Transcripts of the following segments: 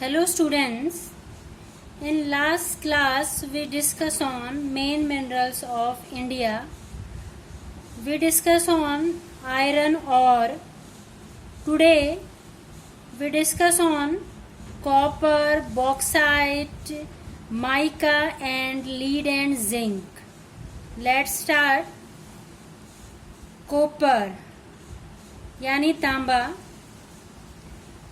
Hello students, in last class we discuss on main minerals of India. We discuss on iron ore. Today we discuss on copper, bauxite, mica and lead and zinc. Let's start. Copper यानी तांबा.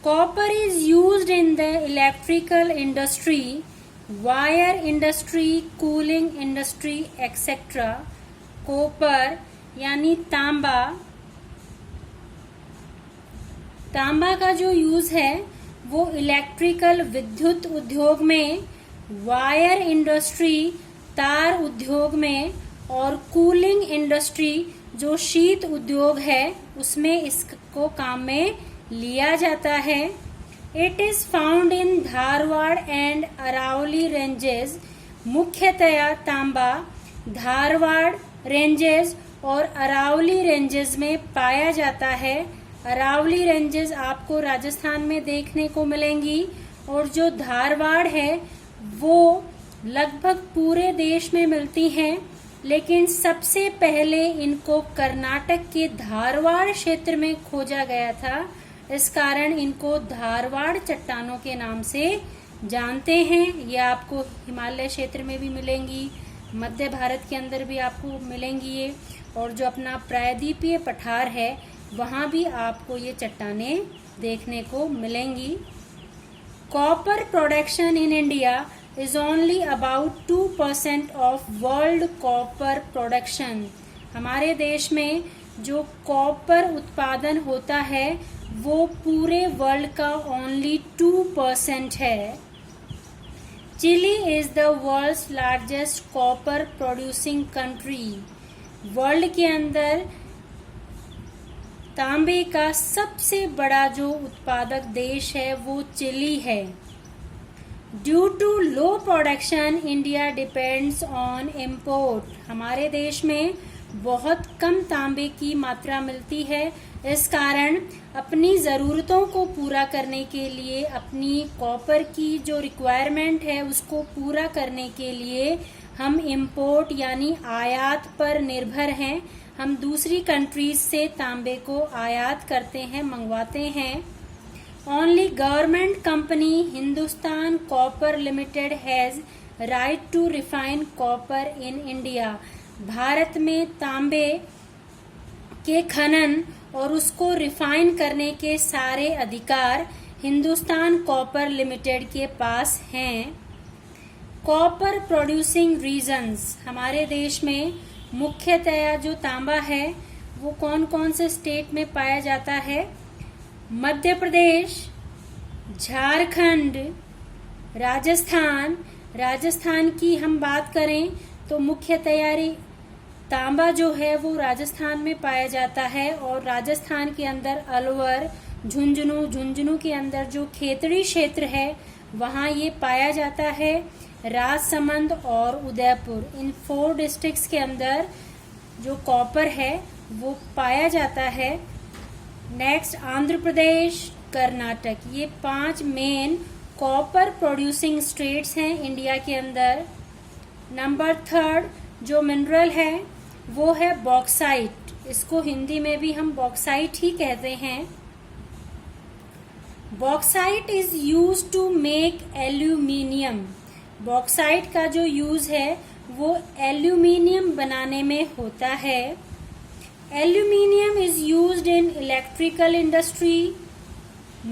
Copper is used in the electrical industry, wire industry, cooling industry, etc. Copper यानी तांबा. तांबा का जो use है वो electrical विद्युत उद्योग में, वायर इंडस्ट्री तार उद्योग में और कूलिंग इंडस्ट्री जो शीत उद्योग है उसमें इसको काम में लिया जाता है. It is found in Dharwad and Aravalli ranges. मुख्यतया तांबा धारवाड़ रेंजेस और अरावली रेंजेस में पाया जाता है. अरावली रेंजेस आपको राजस्थान में देखने को मिलेंगी और जो धारवाड़ है वो लगभग पूरे देश में मिलती हैं, लेकिन सबसे पहले इनको कर्नाटक के धारवाड़ क्षेत्र में खोजा गया था. इस कारण इनको धारवाड़ चट्टानों के नाम से जानते हैं. ये आपको हिमालय क्षेत्र में भी मिलेंगी, मध्य भारत के अंदर भी आपको मिलेंगी ये, और जो अपना प्रायद्वीपीय पठार है वहां भी आपको ये चट्टानें देखने को मिलेंगी. Copper production in India is only about 2% of world copper production. हमारे देश में जो कॉपर उत्पादन होता है वो पूरे वर्ल्ड का ओनली 2% है. Chile is the world's largest copper producing country. World के अंदर तांबे का सबसे बड़ा जो उत्पादक देश है वो चिली है. Due to low production India depends on import. हमारे देश में बहुत कम तांबे की मात्रा मिलती है. इस कारण अपनी ज़रूरतों को पूरा करने के लिए, अपनी कॉपर की जो रिक्वायरमेंट है उसको पूरा करने के लिए हम इम्पोर्ट यानी आयात पर निर्भर हैं. हम दूसरी कंट्रीज से तांबे को आयात करते हैं, मंगवाते हैं. Only government company Hindustan Copper Limited has right to refine copper in India. Bharat में तांबे के खनन और उसको रिफाइन करने के सारे अधिकार हिंदुस्तान कॉपर लिमिटेड के पास हैं. Copper producing regions. हमारे देश में मुख्यतया जो तांबा है वो कौन कौन से स्टेट में पाया जाता है? मध्य प्रदेश, झारखंड, राजस्थान. राजस्थान की हम बात करें तो मुख्य तैयारी तांबा जो है वो राजस्थान में पाया जाता है, और राजस्थान के अंदर अलवर, झुंझुनू के अंदर जो खेतड़ी क्षेत्र है वहाँ ये पाया जाता है. राजसमंद और उदयपुर, इन 4 डिस्ट्रिक्ट्स के अंदर जो कॉपर है वो पाया जाता है. नेक्स्ट आंध्र प्रदेश, कर्नाटक. ये 5 मेन कॉपर प्रोड्यूसिंग स्टेट्स हैं इंडिया के अंदर. नंबर 3 जो मिनरल है वो है बॉक्साइट. इसको हिंदी में भी हम बॉक्साइट ही कहते हैं. Bauxite is used to make aluminium. Bauxite का जो यूज है वो एल्यूमिनियम बनाने में होता है. Aluminium is used in electrical industry,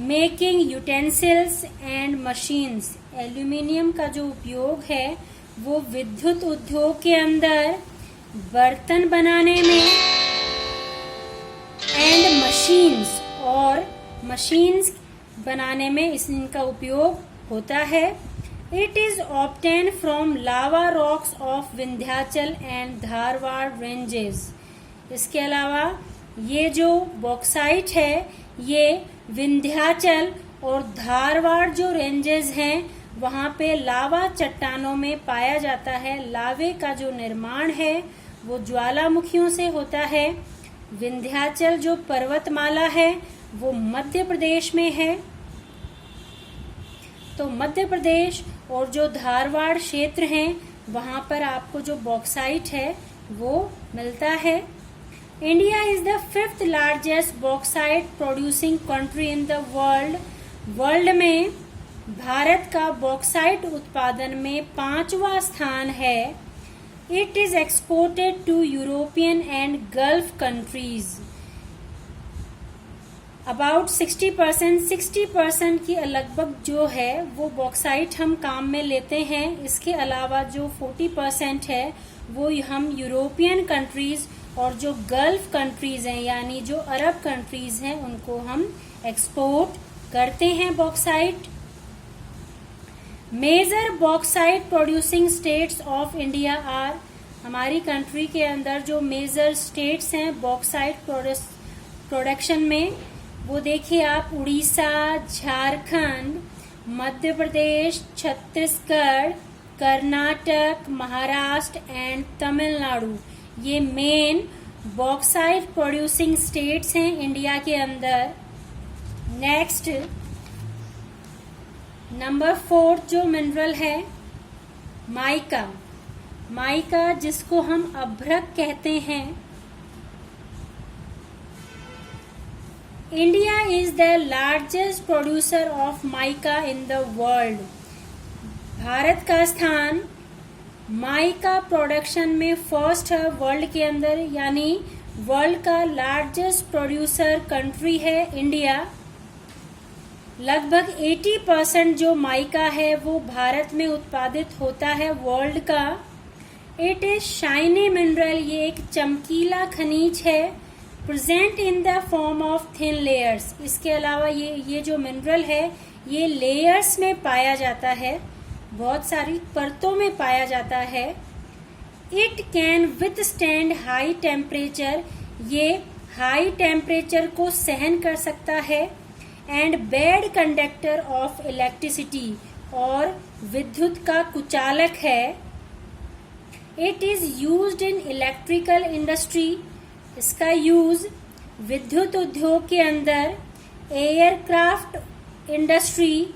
making utensils and machines. Aluminium का जो उपयोग है वो विद्युत उद्योग के अंदर बर्तन बनाने में एंड मशीन्स और मशीन्स बनाने में इनका उपयोग होता है. It is obtained from lava rocks of Vindhyachal and Dharwad ranges. इसके अलावा ये जो बॉक्साइट है ये विंध्याचल और धारवाड़ जो रेंजेस हैं वहाँ पे लावा चट्टानों में पाया जाता है. लावे का जो निर्माण है वो ज्वालामुखियों से होता है. विंध्याचल जो पर्वतमाला है वो मध्य प्रदेश में है. तो मध्य प्रदेश और जो धारवाड़ क्षेत्र हैं वहां पर आपको जो बॉक्साइट है वो मिलता है। India is the 5th largest bauxite producing country in the world. World में भारत का बॉक्साइट उत्पादन में 5वां स्थान है। It is exported to European and gulf countries. About 60% की लगभग जो है वो बॉक्साइट हम काम में लेते हैं। इसके अलावा जो 40% है वो हम यूरोपियन कंट्रीज और जो गल्फ कंट्रीज हैं यानी जो अरब कंट्रीज हैं उनको हम एक्सपोर्ट करते हैं bauxite. Major bauxite producing states of India are. हमारी कंट्री के अंदर जो मेजर स्टेट्स हैं बॉक्साइट प्रोडक्शन में वो देखिए आप, उड़ीसा, झारखंड, मध्य प्रदेश, छत्तीसगढ़, कर्नाटक, महाराष्ट्र एंड तमिलनाडु। ये मेन बॉक्साइट प्रोड्यूसिंग स्टेट्स हैं इंडिया के अंदर। नेक्स्ट नंबर 4 जो मिनरल है माइका। माइका जिसको हम अभ्रक कहते हैं। India is the largest producer of mica in the world. Bharat का स्थान माइका प्रोडक्शन में फर्स्ट है वर्ल्ड के अंदर, यानी वर्ल्ड का लार्जेस्ट प्रोड्यूसर कंट्री है इंडिया। लगभग 80% जो माइका है वो भारत में उत्पादित होता है वर्ल्ड का। It is shiny mineral. ये एक चमकीला खनिज है। Present in the form of thin layers. इसके अलावा ये जो मिनरल है ये लेयर्स में पाया जाता है, बहुत सारी परतों में पाया जाता है। It can withstand high temperature. ये हाई टेम्परेचर को सहन कर सकता है। And bad conductor of electricity. और विद्युत का कुचालक है। It is used in electrical industry. इसका यूज विद्युत उद्योग के अंदर, एयरक्राफ्ट इंडस्ट्री,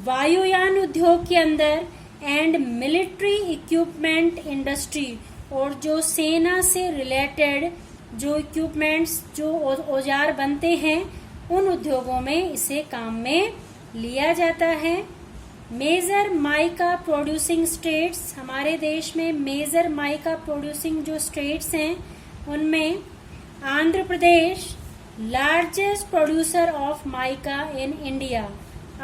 वायुयान उद्योग के अंदर एंड मिलिट्री इक्विपमेंट इंडस्ट्री। और जो सेना से रिलेटेड जो इक्विपमेंट्स जो औजार बनते हैं उन उद्योगों में इसे काम में लिया जाता है। Major mica producing states. हमारे देश में मेजर माइका प्रोड्यूसिंग जो स्टेट्स हैं उनमें Andhra Pradesh largest producer of mica in India.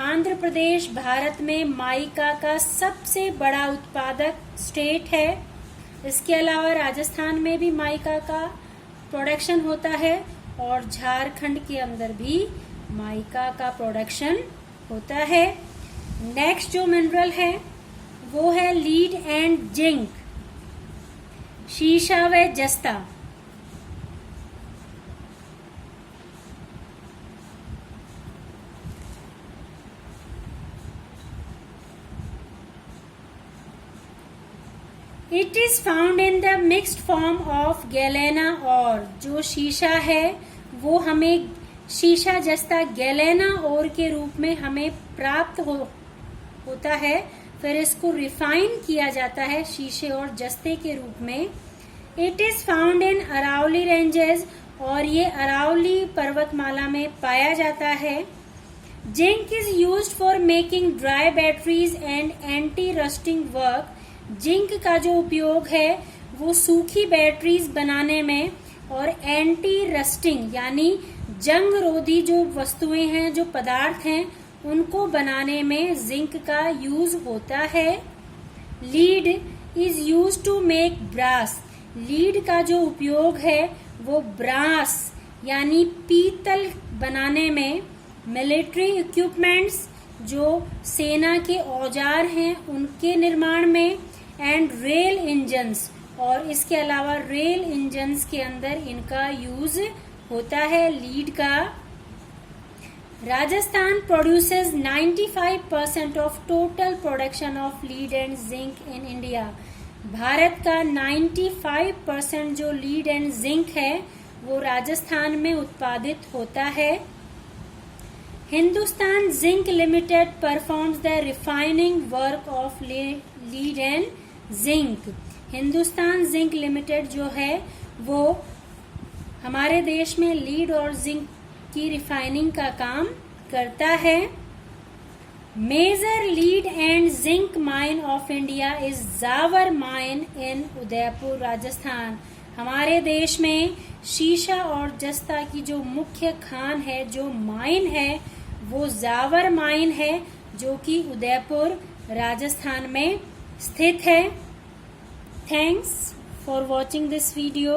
Andhra Pradesh Bharat में माइका का सबसे बड़ा उत्पादक स्टेट है। इसके अलावा राजस्थान में भी माइका का प्रोडक्शन होता है और झारखंड के अंदर भी माइका का प्रोडक्शन होता है। नेक्स्ट जो मिनरल है वो है लीड एंड जिंक। शीशा व जस्ता। It is found in the mixed form of galena और। जो शीशा है वो हमें शीशा जस्ता गैलेना और के रूप में हमें प्राप्त होता है। फिर इसको रिफाइन किया जाता है शीशे और जस्ते के रूप में। It is found in Aravalli ranges और ये अरावली पर्वतमाला में पाया जाता है। Zinc is used for making dry batteries and anti rusting work. Zinc का जो उपयोग है वो सूखी बैटरीज बनाने में और एंटी रस्टिंग यानी जंग रोधी जो वस्तुएं हैं, जो पदार्थ हैं, उनको बनाने में जिंक का यूज होता है। Lead is use to make brass. Lead का जो उपयोग है वो ब्रास यानी पीतल बनाने में, मिलिट्री इक्विपमेंट्स जो सेना के औजार हैं उनके निर्माण में, एंड रेल इंजन्स। और इसके अलावा रेल इंजन्स के अंदर इनका यूज होता है लीड का। Rajasthan produces 95% of total production of lead and zinc in India. Bharat का 95% जो लीड एंड जिंक है वो राजस्थान में उत्पादित होता है। Hindustan Zinc Limited performs the refining work of lead and zinc. Hindustan zinc limited जो है वो हमारे देश में लीड और जिंक की रिफाइनिंग का काम करता है. Major lead and zinc mine of India is Zawar mine in Udaipur Rajasthan. हमारे देश में शीशा और जस्ता की जो मुख्य खान है, जो माइन है, वो जावर माइन है जो कि उदयपुर राजस्थान में स्थित है. Thanks for watching this video.